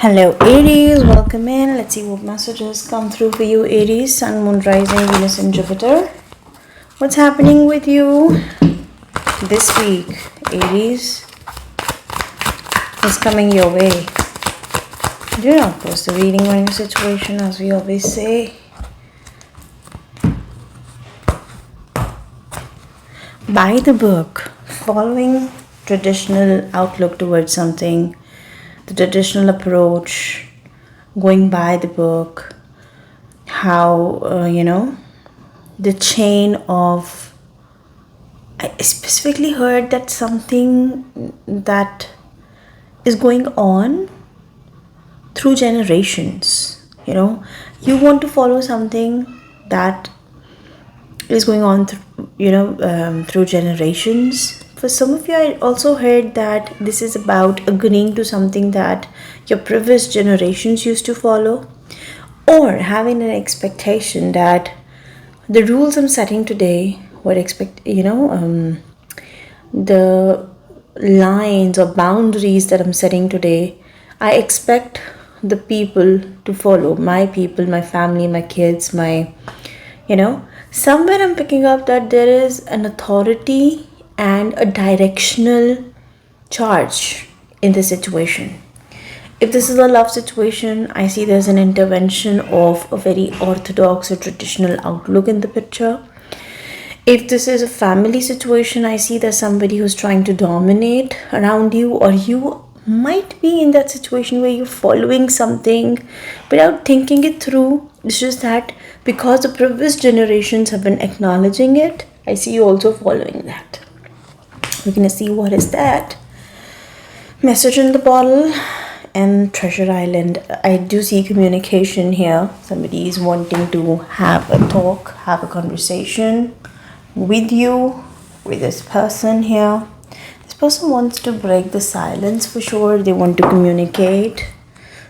Hello Aries, welcome in. Let's see what messages come through for you, Aries, Sun, Moon, Rising, Venus and Jupiter. What's happening with you this week, Aries? What's coming your way? Do not post a reading on your situation, as we always say. By the book, following traditional outlook towards something, the traditional approach, going by the book, how, the chain of, I specifically heard that something that is going on through generations, you want to follow something that is going on through generations. For some of you, I also heard that this is about agreeing to something that your previous generations used to follow, or having an expectation that the rules I'm setting today, the lines or boundaries that I'm setting today, I expect the people to follow, my people, my family, my kids, somewhere I'm picking up that there is an authority and a directional charge in this situation. If this is a love situation, I see there's an intervention of a very orthodox or traditional outlook in the picture. If this is a family situation, I see there's somebody who's trying to dominate around you, or you might be in that situation where you're following something without thinking it through. It's just that because the previous generations have been acknowledging it, I see you also following that. We're going to see what is that. Message in the bottle and Treasure Island. I do see communication here. Somebody is wanting to have a talk, have a conversation with you, with this person here. This person wants to break the silence for sure. They want to communicate.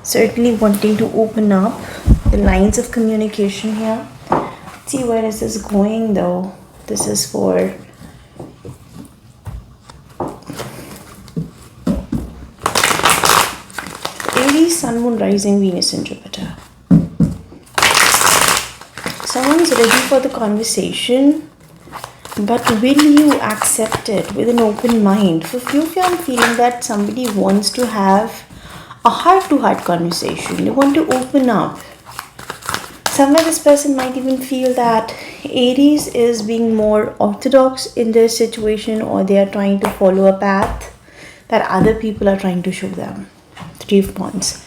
Certainly wanting to open up the lines of communication here. Let's see, where is this going though? This is for Aries, Sun, Moon, Rising, Venus and Jupiter. Someone's ready for the conversation, but will you accept it with an open mind? For few of you, I'm feeling that somebody wants to have a heart-to-heart conversation. They want to open up. Somewhere this person might even feel that Aries is being more orthodox in their situation, or they are trying to follow a path that other people are trying to show them. Three of Wands.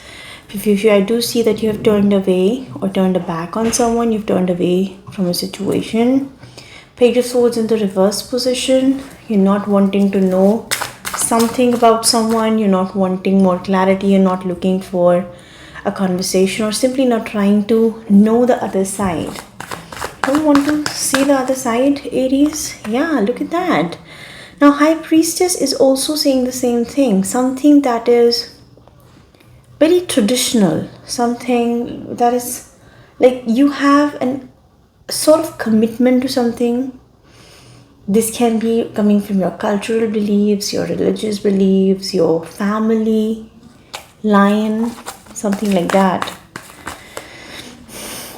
If you, I do see that you have turned away or turned a back on someone. You've turned away from a situation. Page of Swords in the reverse position. You're not wanting to know something about someone. You're not wanting more clarity. You're not looking for a conversation, or simply not trying to know the other side. Don't want to see the other side, Aries? Yeah, look at that. Now, High Priestess is also saying the same thing. Something that is very traditional. Something that is like you have an sort of commitment to something. This can be coming from your cultural beliefs, your religious beliefs, your family line, something like that.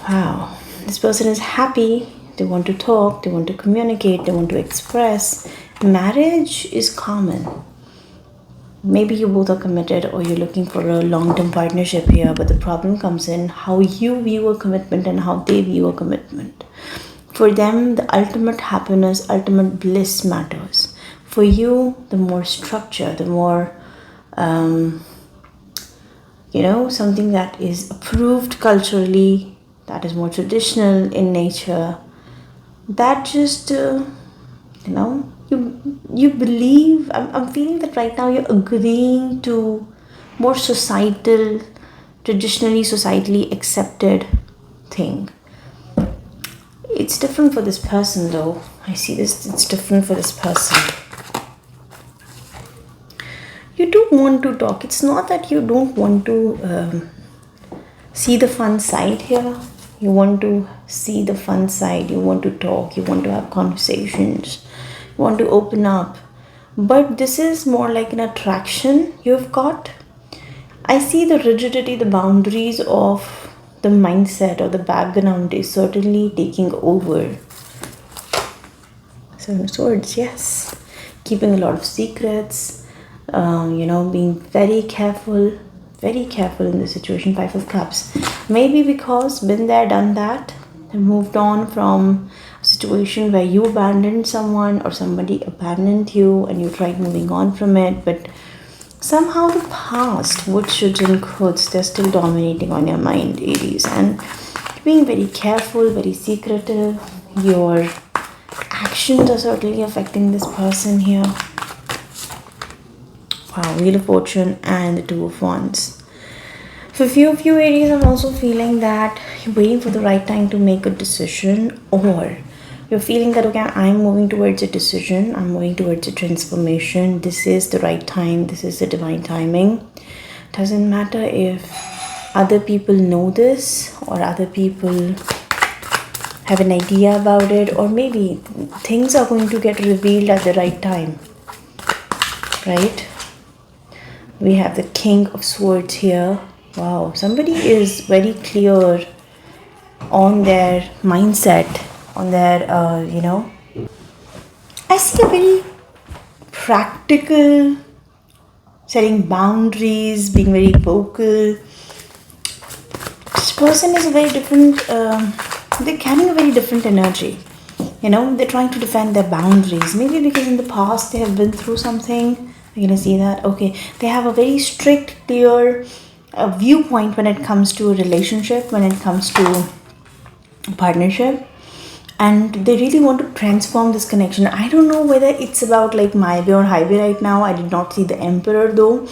Wow. This person is happy. They want to talk, they want to communicate, they want to express. Marriage is common. Maybe you both are committed, or you're looking for a long-term partnership here, but the problem comes in how you view a commitment and how they view a commitment. For them, the ultimate happiness, ultimate bliss matters. For you, the more structure, the more, something that is approved culturally, that is more traditional in nature, that just, you believe. I'm feeling that right now you're agreeing to more societally accepted thing. It's different for this person though. I see this, it's different for this person. You do want to talk. It's not that you don't want to see the fun side here. You want to see the fun side. You want to talk. You want to have conversations. You want to open up. But this is more like an attraction you've got. I see the rigidity, the boundaries of the mindset or the background is certainly taking over. Seven of Swords, yes. Keeping a lot of secrets, being very careful in the situation. Five of Cups. Maybe because been there, done that, and moved on from a situation where you abandoned someone or somebody abandoned you and you tried moving on from it, but somehow the past, which shoulds and coulds, they're still dominating on your mind, Aries, and being very careful, very secretive. Your actions are certainly affecting this person here. Wow, Wheel of Fortune and the Two of Wands. For few of you, Aries, I'm also feeling that you're waiting for the right time to make a decision, or you're feeling that, okay, I'm moving towards a decision, I'm moving towards a transformation. This is the right time, this is the divine timing. Doesn't matter if other people know this or other people have an idea about it, or maybe things are going to get revealed at the right time, right? We have the King of Swords here. Wow, somebody is very clear on their mindset, on their, I see a very practical, setting boundaries, being very vocal. This person is a very different, they're carrying a very different energy. They're trying to defend their boundaries. Maybe because in the past they have been through something. You're gonna see that. Okay, they have a very strict, clear viewpoint when it comes to a relationship, when it comes to a partnership, and they really want to transform this connection. I don't know whether it's about like my way or highway right now. I did not see the Emperor though,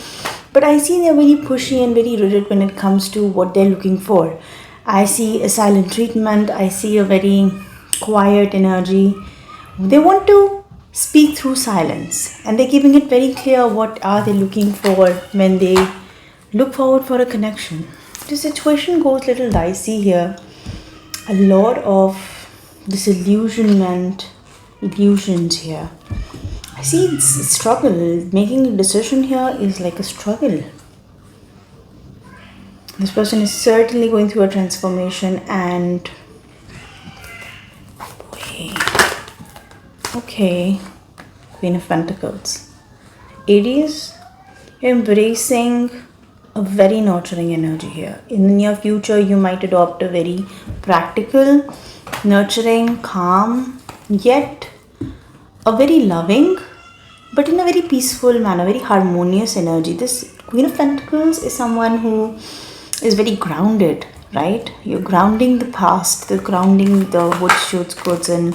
but I see they're very pushy and very rigid when it comes to what they're looking for. I see a silent treatment. I see a very quiet energy. They want to speak through silence, and they're keeping it very clear what are they looking for when they look forward for a connection. The situation goes a little dicey here. A lot of disillusionment, illusions here. I see it's a struggle. Making a decision here is like a struggle. This person is certainly going through a transformation, and okay, Queen of Pentacles. Aries, you're embracing a very nurturing energy here. In the near future, you might adopt a very practical, nurturing, calm, yet a very loving, but in a very peaceful manner, very harmonious energy. This Queen of Pentacles is someone who is very grounded, right? You're grounding the past, the grounding the what shoots goods, and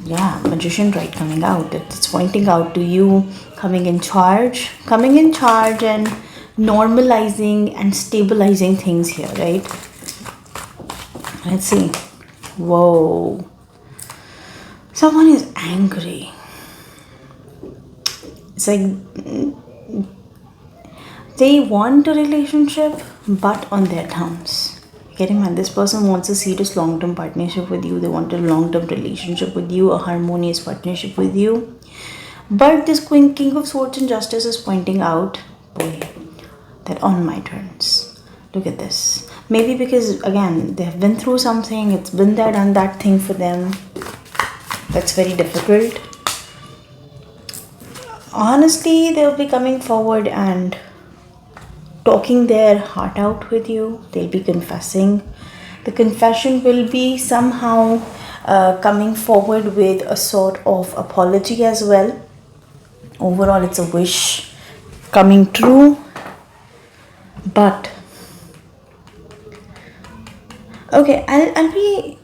yeah, Magician right coming out. It's pointing out to you coming in charge and normalizing and stabilizing things here, right? Let's see. Whoa. Someone is angry. It's like they want a relationship, but on their terms. Getting mad. This person wants a serious long-term partnership with you. They want a long-term relationship with you, a harmonious partnership with you. But this King of Swords and Justice is pointing out, boy, that on my terms. Look at this. Maybe because, again, they have been through something. It's been there, done that thing for them. That's very difficult. Honestly, they'll be coming forward and talking their heart out with you. They'll be confessing. The confession will be somehow coming forward with a sort of apology as well. Overall, it's a wish coming true. But okay, I'll be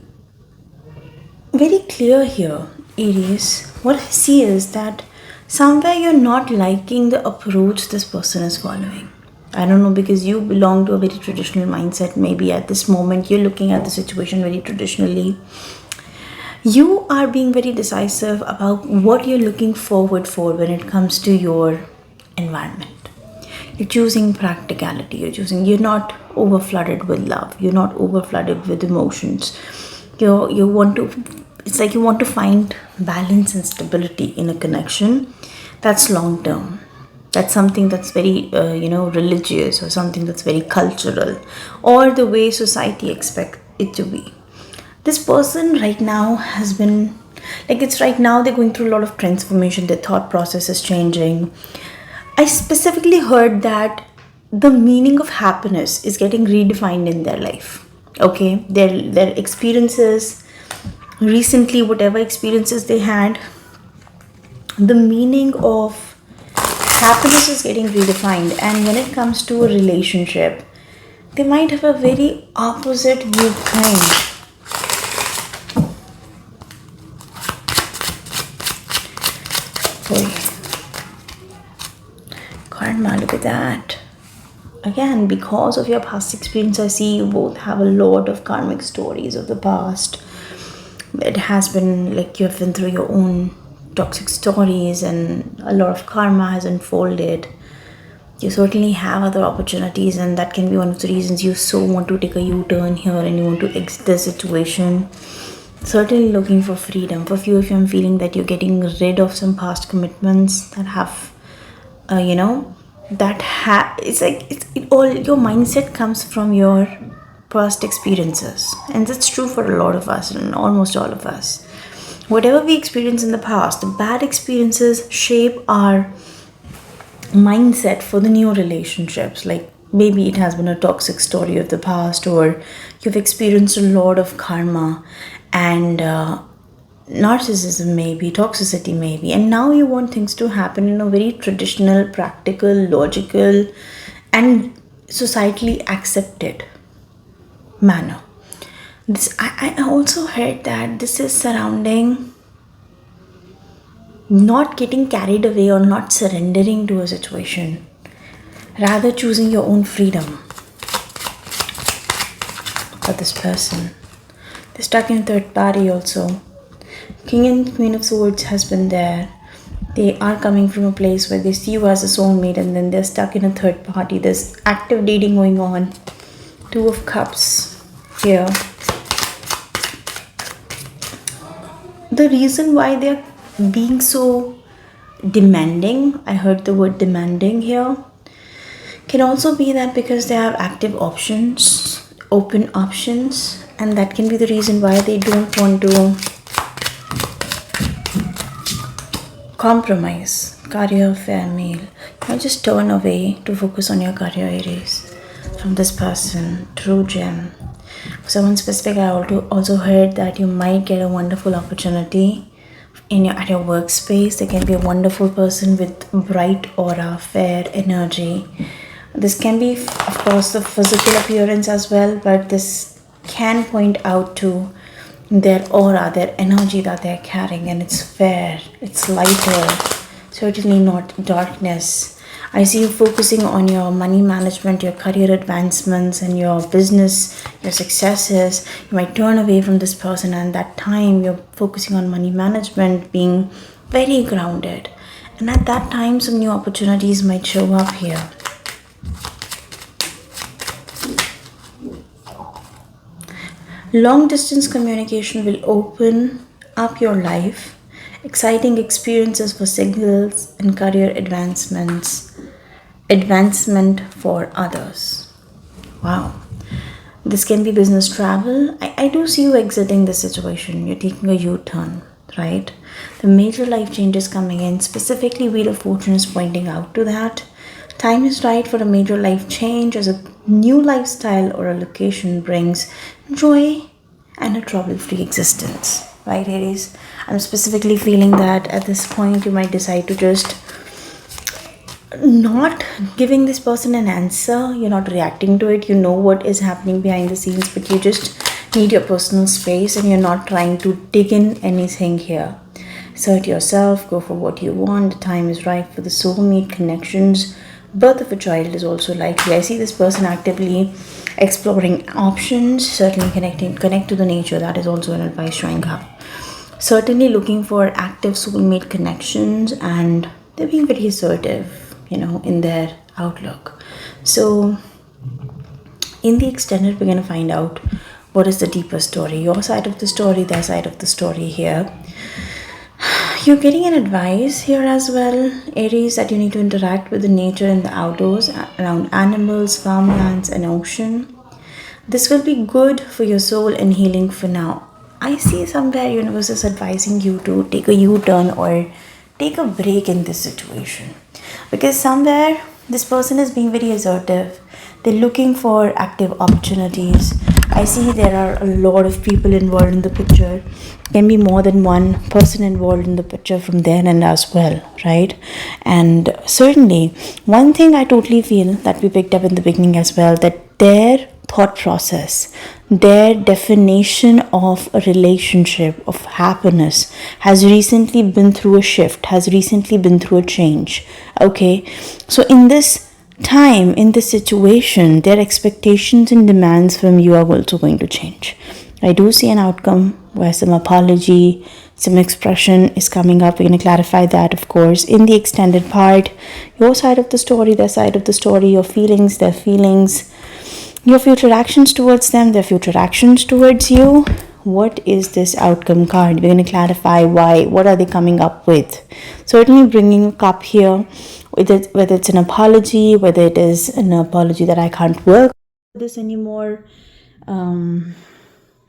very clear here, Aries. What I see is that somewhere you're not liking the approach this person is following. I don't know, because you belong to a very traditional mindset. Maybe at this moment you're looking at the situation very traditionally. You are being very decisive about what you're looking forward for when it comes to your environment. You're choosing practicality. You're not over flooded with love. You're not over flooded with emotions. It's like you want to find balance and stability in a connection that's long term. That's something that's very religious, or something that's very cultural, or the way society expect it to be. This person right now has been, like, it's right now they're going through a lot of transformation. Their thought process is changing. I specifically heard that the meaning of happiness is getting redefined in their life. Okay, their experiences recently, whatever experiences they had, the meaning of happiness is getting redefined. And when it comes to a relationship, they might have a very opposite viewpoint. Boy, karma, look at that. Again, because of your past experience, I see you both have a lot of karmic stories of the past. It has been like you have been through your own toxic stories, and a lot of karma has unfolded. You certainly have other opportunities, and that can be one of the reasons you so want to take a U-turn here and you want to exit the situation. Certainly looking for freedom. For few of you, I'm feeling that you're getting rid of some past commitments that have, it's like it all, your mindset comes from your past experiences, and that's true for a lot of us and almost all of us. Whatever we experience in the past, the bad experiences shape our mindset for the new relationships. Like, maybe it has been a toxic story of the past, or you've experienced a lot of karma and narcissism, maybe toxicity, maybe, and now you want things to happen in a very traditional, practical, logical, and societally accepted manner. This, I also heard that this is surrounding not getting carried away or not surrendering to a situation, rather choosing your own freedom. For this person, they're stuck in third party also. King and Queen of Swords has been there. They are coming from a place where they see you as a soulmate, and then they're stuck in a third party. There's active dating going on. Two of Cups here. The reason why they're being so demanding, I heard the word demanding here, can also be that because they have active options, open options, and that can be the reason why they don't want to compromise. Career, fair male. You just turn away to focus on your career, Aries, from this person. True gem. For someone specific, I also heard that you might get a wonderful opportunity at your workspace. There can be a wonderful person with bright aura, fair energy. This can be, of course, the physical appearance as well, but this can point out to their aura, their energy that they're carrying, and it's fair, it's lighter, certainly not darkness. I see you focusing on your money management, your career advancements, and your business, your successes. You might turn away from this person, and that time you're focusing on money management, being very grounded. And at that time, some new opportunities might show up here. Long distance communication will open up your life. Exciting experiences for singles and career advancement for others. Wow. This can be business travel. I do see you exiting the situation. You're taking a U-turn, right? The major life changes coming in. Specifically, Wheel of Fortune is pointing out to that. Time is right for a major life change, as a new lifestyle or a location brings joy and a trouble-free existence. Right, Aries? I'm specifically feeling that at this point you might decide to just not giving this person an answer. You're not reacting to it. You know what is happening behind the scenes, but you just need your personal space, and you're not trying to dig in anything here. Assert yourself, go for what you want. The time is right for the soulmate connections. Birth of a child is also likely. I see this person actively exploring options, certainly connect to the nature. That is also an advice showing up. Certainly looking for active soulmate connections, and they're being very assertive, in their outlook. So in the extended, we're going to find out what is the deeper story, your side of the story, their side of the story here. You're getting an advice here as well, Aries, that you need to interact with the nature and the outdoors around animals, farmlands, and ocean. This will be good for your soul and healing for now. I see somewhere universe is advising you to take a U-turn or take a break in this situation. Because somewhere this person is being very assertive. They're looking for active opportunities. I see there are a lot of people involved in the picture. Can be more than one person involved in the picture from their end as well, right? And certainly, one thing I totally feel that we picked up in the beginning as well, that their thought process, their definition of a relationship, of happiness, has recently been through a shift, has recently been through a change. Okay, so in this time, in this situation, their expectations and demands from you are also going to change. I do see an outcome where some apology, some expression is coming up. We're going to clarify that, of course, in the extended part. Your side of the story, their side of the story, your feelings, their feelings, your future actions towards them, their future actions towards you. What is this outcome card? We're going to clarify why. What are they coming up with? Certainly bringing a cup here, whether it's an apology, whether it is an apology that I can't work with this anymore.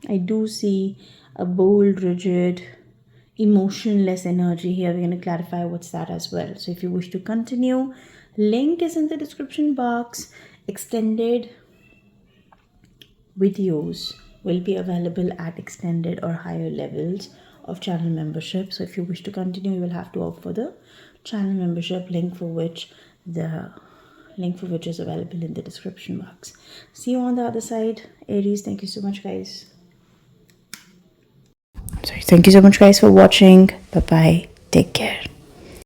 I do see a bold, rigid, emotionless energy here. We're going to clarify what's that as well. So if you wish to continue, link is in the description box. Extended videos will be available at extended or higher levels of channel membership. So if you wish to continue, you will have to opt for the channel membership, link for which is available in the description box. See you on the other side, Aries. Thank you so much, guys. Thank you so much, guys, for watching. Bye bye. Take care.